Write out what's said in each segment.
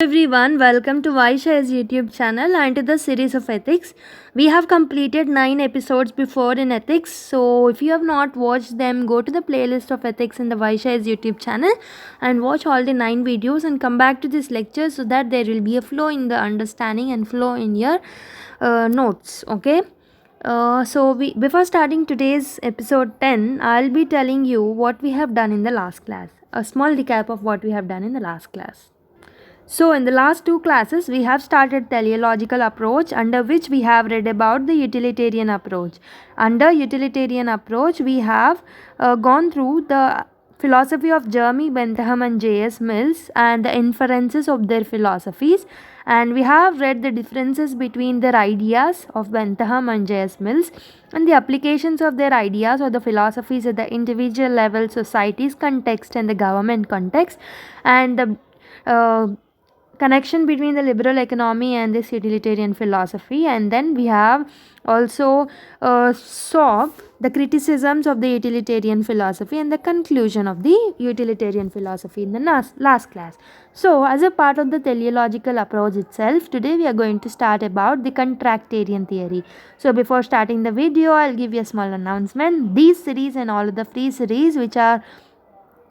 Everyone, welcome to Vaishya's YouTube channel and to the series of ethics. We have completed 9 episodes before in ethics, so if you have not watched them, go to the playlist of ethics in the Vaishya's YouTube channel and watch all the 9 videos and come back to this lecture so that there will be a flow in the understanding and flow in your notes. Okay. Before starting today's episode 10, I'll be telling you what we have done in the last class. A small recap of what we have done in the last class. So, in the last two classes, we have started teleological approach, under which we have read about the utilitarian approach. Under utilitarian approach, we have gone through the philosophy of Jeremy Bentham and J.S. Mills and the inferences of their philosophies. And we have read the differences between their ideas of Bentham and J.S. Mills and the applications of their ideas or the philosophies at the individual level, society's context and the government context, and the connection between the liberal economy and this utilitarian philosophy. And then we have also saw the criticisms of the utilitarian philosophy and the conclusion of the utilitarian philosophy in the last class. So as a part of the teleological approach itself, today we are going to start about the contractarian theory. So before starting the video, I'll give you a small announcement. These series and all of the free series which are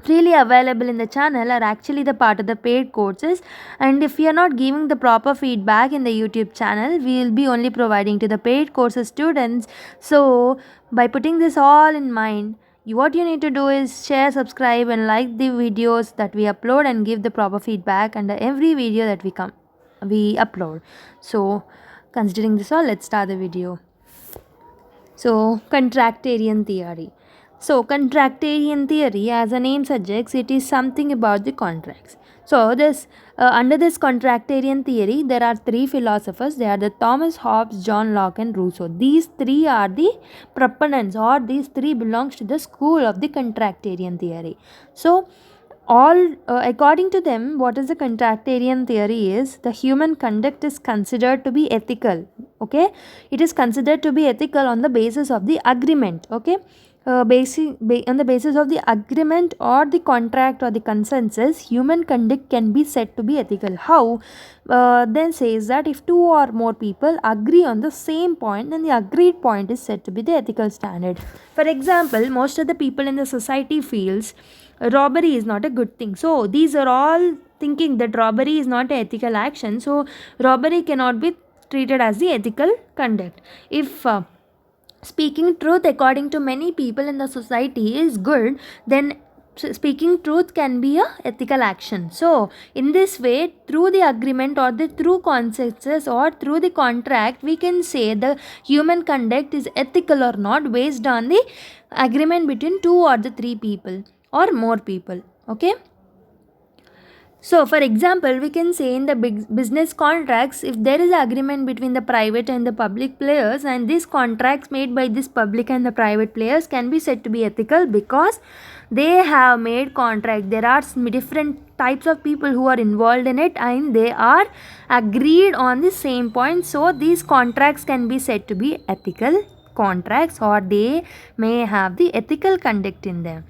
freely available in the channel are actually the part of the paid courses, and if we are not giving the proper feedback in the YouTube channel, we will be only providing to the paid courses students. So by putting this all in mind, what you need to do is share, subscribe and like the videos that we upload and give the proper feedback under every video that we upload. So considering this all, let's start the video. So contractarian theory. So, contractarian theory, as the name suggests, it is something about the contracts. So, under this contractarian theory, there are three philosophers. They are the Thomas Hobbes, John Locke, and Rousseau. These three are the proponents, or these three belongs to the school of the contractarian theory. So, according to them, what is the contractarian theory is the human conduct is considered to be ethical. Okay, it is considered to be ethical on the basis of the agreement. Okay. On the basis of the agreement or the contract or the consensus, human conduct can be said to be ethical. How? Then says that if two or more people agree on the same point, then the agreed point is said to be the ethical standard. For example, most of the people in the society feels robbery is not a good thing. So these are all thinking that robbery is not an ethical action. So robbery cannot be treated as the ethical conduct. If speaking truth according to many people in the society is good, then speaking truth can be a ethical action. So in this way, through the agreement or the through consensus or through the contract, we can say the human conduct is ethical or not based on the agreement between two or the three people or more people. Okay. So, for example, we can say in the business contracts, if there is an agreement between the private and the public players, and these contracts made by this public and the private players can be said to be ethical because they have made contract. There are different types of people who are involved in it and they are agreed on the same point. So, these contracts can be said to be ethical contracts, or they may have the ethical conduct in them.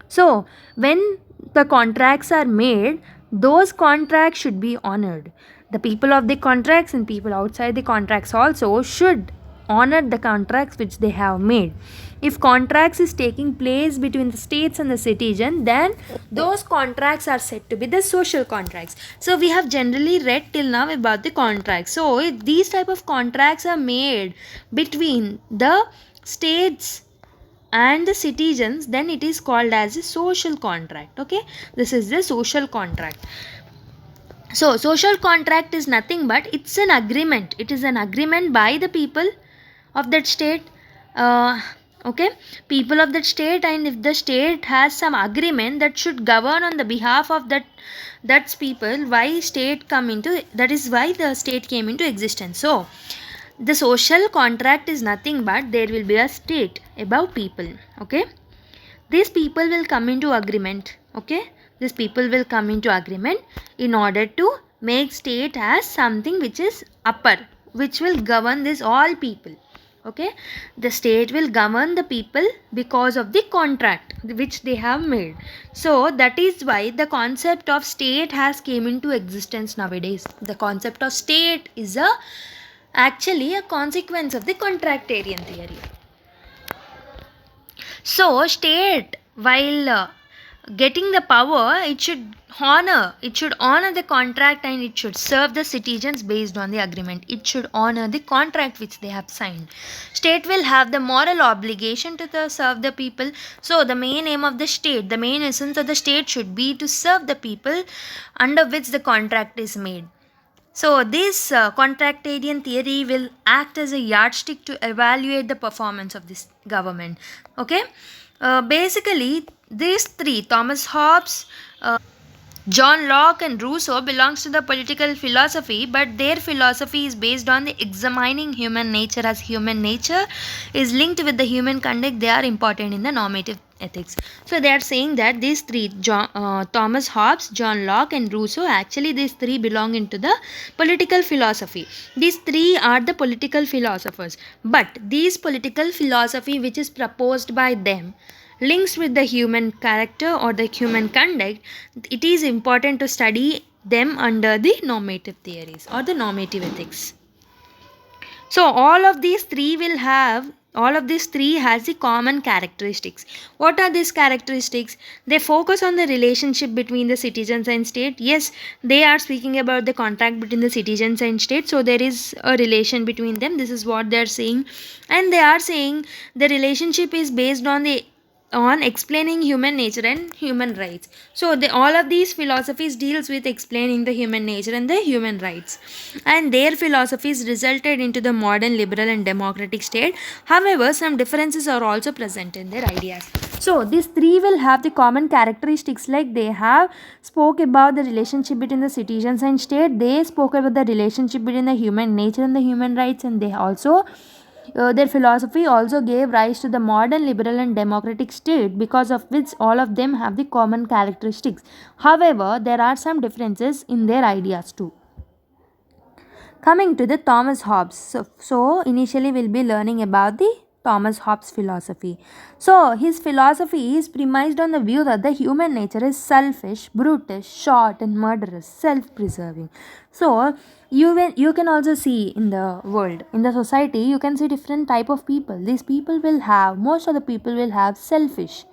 So, when the contracts are made, those contracts should be honored. The people of the contracts and people outside the contracts also should honor the contracts which they have made. If contracts is taking place between the states and the citizen, then those contracts are said to be the social contracts. So we have generally read till now about the contracts. So if these type of contracts are made between the states and the citizens, then it is called as a social contract. Okay, this is the social contract. So social contract is nothing but it's an agreement. It is an agreement by the people of that state. Okay, people of that state, and if the state has some agreement that should govern on the behalf of that's people, why state come into, that is why the state came into existence. So the social contract is nothing but there will be a state above people. Okay, these people will come into agreement. Okay, these people will come into agreement in order to make state as something which is upper, which will govern this all people. Okay, the state will govern the people because of the contract which they have made. So that is why the concept of state has came into existence nowadays. The concept of state is a actually a consequence of the contractarian theory. So, state, while getting the power, it should honor the contract, and it should serve the citizens based on the agreement. It should honor the contract which they have signed. State will have the moral obligation to serve the people. So, the main aim of the state, the main essence of the state should be to serve the people under which the contract is made. So, this contractarian theory will act as a yardstick to evaluate the performance of this government. Okay, basically, these three, Thomas Hobbes, John Locke and Rousseau, belongs to the political philosophy, but their philosophy is based on the examining human nature. As human nature is linked with the human conduct, they are important in the normative ethics. So they are saying that these three, Thomas Hobbes, John Locke and Rousseau, actually these three belong into the political philosophy. These three are the political philosophers, but these political philosophy which is proposed by them links with the human character or the human conduct, it is important to study them under the normative theories or the normative ethics. So all of these three has the common characteristics. What are these characteristics? They focus on the relationship between the citizens and state. Yes, they are speaking about the contract between the citizens and state, so there is a relation between them. This is what they are saying, and they are saying the relationship is based on explaining human nature and human rights. So all of these philosophies deals with explaining the human nature and the human rights, and their philosophies resulted into the modern liberal and democratic state. However, some differences are also present in their ideas. So these three will have the common characteristics, like they have spoke about the relationship between the citizens and state, they spoke about the relationship between the human nature and the human rights, and they also their philosophy also gave rise to the modern liberal and democratic state, because of which all of them have the common characteristics. However, there are some differences in their ideas too. Coming to the Thomas Hobbes. So initially we'll be learning about the Thomas Hobbes philosophy. So his philosophy is premised on the view that the human nature is selfish, brutish, short and murderous, self-preserving. So you can also see in the world, in the society, you can see different type of people. These people will have, most of the people will have selfish,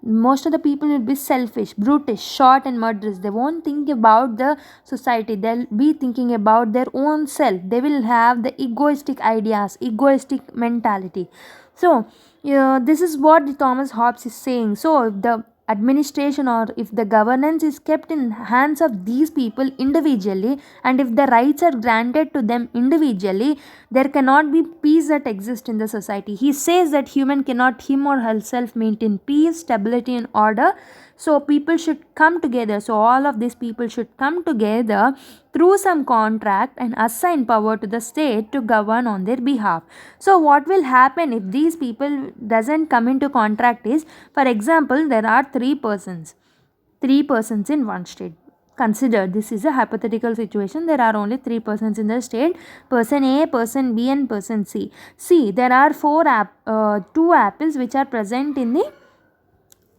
most of the people will be selfish, brutish, short and murderous. They won't think about the society, they'll be thinking about their own self. They will have the egoistic ideas, egoistic mentality. So this is what the Thomas Hobbes is saying. So if the administration or if the governance is kept in hands of these people individually, and if the rights are granted to them individually, there cannot be peace that exists in the society. He says that human cannot him or herself maintain peace, stability and order. So people should come together. So all of these people should come together through some contract and assign power to the state to govern on their behalf. So what will happen if these people doesn't come into contract is, for example, there are three persons in one state. Consider this is a hypothetical situation. There are only three persons in the state: person A, person B and person C. See, there are two apples which are present in the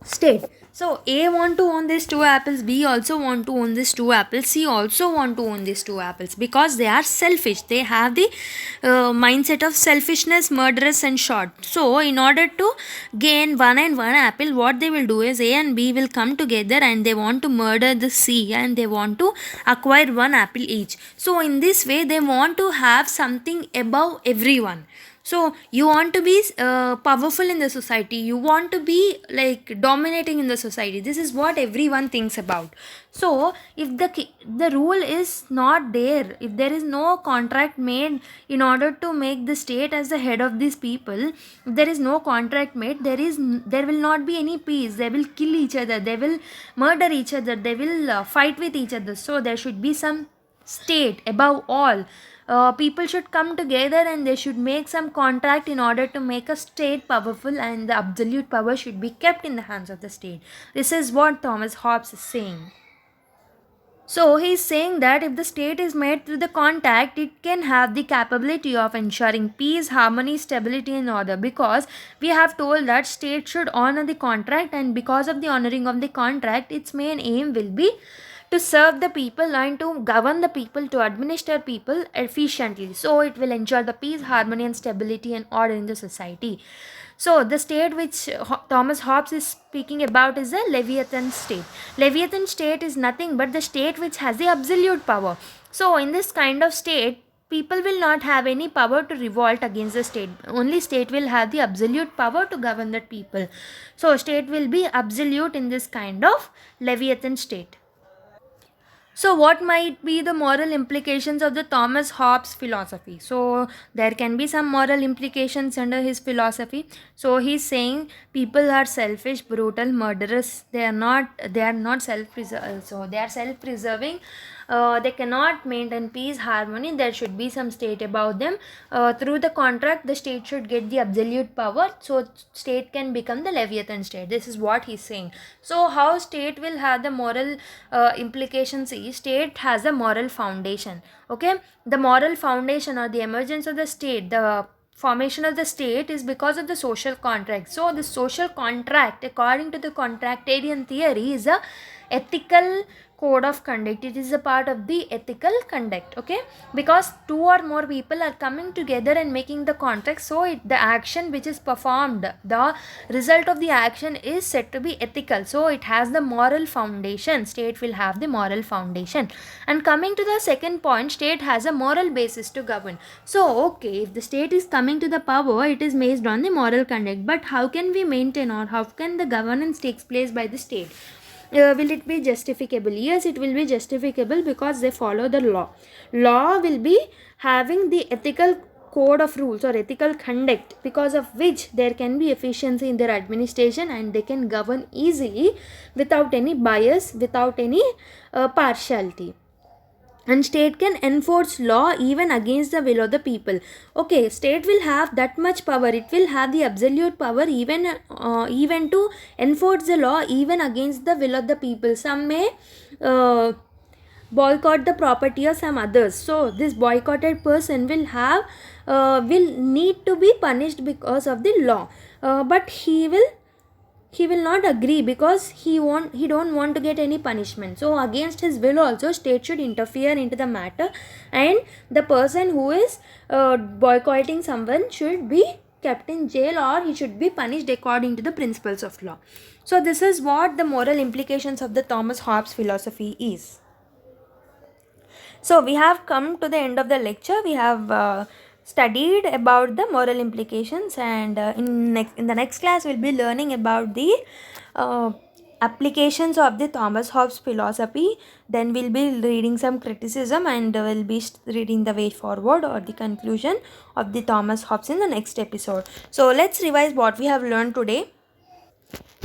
state. So A want to own these two apples, B also want to own these two apples, C also want to own these two apples, because they are selfish. They have the mindset of selfishness, murderous and short. So in order to gain one apple, what they will do is A and B will come together and they want to murder the C, and they want to acquire one apple each. So in this way they want to have something above everyone. So you want to be powerful in the society, you want to be like dominating in the society. This is what everyone thinks about. So if the rule is not there, if there is no contract made in order to make the state as the head of these people, if there is no contract made, there will not be any peace. They will kill each other, they will murder each other, they will fight with each other. So there should be some state above all. People should come together and they should make some contract in order to make a state powerful, and the absolute power should be kept in the hands of the state. This is what Thomas Hobbes is saying. So he is saying that if the state is made through the contact, it can have the capability of ensuring peace, harmony, stability, and order. Because we have told that state should honor the contract, and because of the honoring of the contract, its main aim will be to serve the people and to govern the people, to administer people efficiently. So it will ensure the peace, harmony, and stability and order in the society. So the state which Thomas Hobbes is speaking about is the Leviathan state. Leviathan state is nothing but the state which has the absolute power. So in this kind of state, people will not have any power to revolt against the state. Only state will have the absolute power to govern the people. So state will be absolute in this kind of Leviathan state. So, what might be the moral implications of the Thomas Hobbes philosophy? So, there can be some moral implications under his philosophy. So, he's saying people are selfish, brutal, murderous. They are not. They are not self-preserving. So, they are self-preserving. They cannot maintain peace, harmony. There should be some state about them. Through the contract, the state should get the absolute power. So, state can become the Leviathan state. This is what he's saying. So, how state will have the moral implications is state has a moral foundation. Okay, the moral foundation or the emergence of the state, the formation of the state is because of the social contract. So, the social contract, according to the contractarian theory, is a ethical code of conduct. It is a part of the ethical conduct. Okay, because two or more people are coming together and making the contract, so the action which is performed, the result of the action is said to be ethical. So it has the moral foundation. State will have the moral foundation. And coming to the second point, state has a moral basis to govern. So okay, if the state is coming to the power, it is based on the moral conduct. But how can we maintain, or how can the governance takes place by the state? Will it be justificable? Yes, it will be justificable because they follow the law. Law will be having the ethical code of rules or ethical conduct, because of which there can be efficiency in their administration and they can govern easily without any bias, without any partiality. And state can enforce law even against the will of the people. Okay, state will have that much power. It will have the absolute power even to enforce the law even against the will of the people. Some may boycott the property of some others. So this boycotted person will need to be punished because of the law. But he will not agree because he don't want to get any punishment. So against his will also, state should interfere into the matter, and the person who is boycotting someone should be kept in jail, or he should be punished according to the principles of law. So this is what the moral implications of the Thomas Hobbes philosophy is. So we have come to the end of the lecture. We have studied about the moral implications, and in the next class we'll be learning about the applications of the Thomas Hobbes philosophy. Then we'll be reading some criticism, and we'll be reading the way forward or the conclusion of the Thomas Hobbes in the next episode. So let's revise what we have learned today.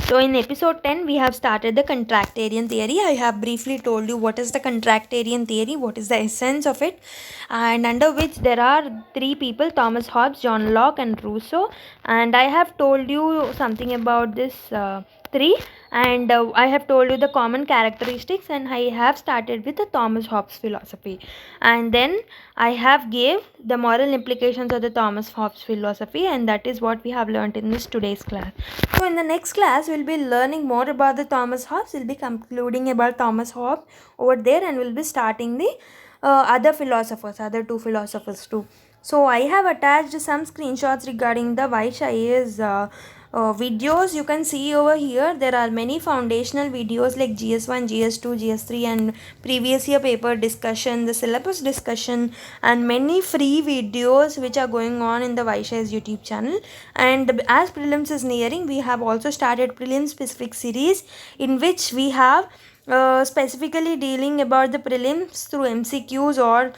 So in episode 10, we have started the contractarian theory. I have briefly told you what is the contractarian theory, what is the essence of it, and under which there are three people: Thomas Hobbes, John Locke, and Rousseau. And I have told you something about this three, and I have told you the common characteristics, and I have started with the Thomas Hobbes philosophy, and then I have gave the moral implications of the Thomas Hobbes philosophy, and that is what we have learned in this today's class. So in the next class we'll be learning more about the Thomas Hobbes. We'll be concluding about Thomas Hobbes over there, and we'll be starting the other two philosophers too. So I have attached some screenshots regarding the Vaishya's videos. You can see over here there are many foundational videos like GS1, GS2, GS3, and previous year paper discussion, the syllabus discussion, and many free videos which are going on in the Vaishya's YouTube channel. And as prelims is nearing, we have also started prelim specific series in which we have specifically dealing about the prelims through MCQs, or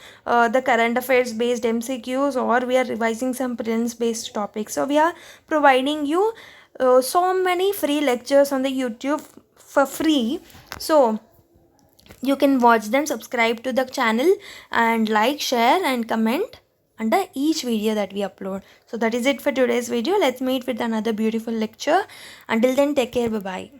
the current affairs based MCQs, or we are revising some prelims based topics. So we are providing you so many free lectures on the YouTube for free. So you can watch them, subscribe to the channel, and like, share, and comment under each video that we upload. So that is it for today's video. Let's meet with another beautiful lecture. Until then, take care. Bye bye.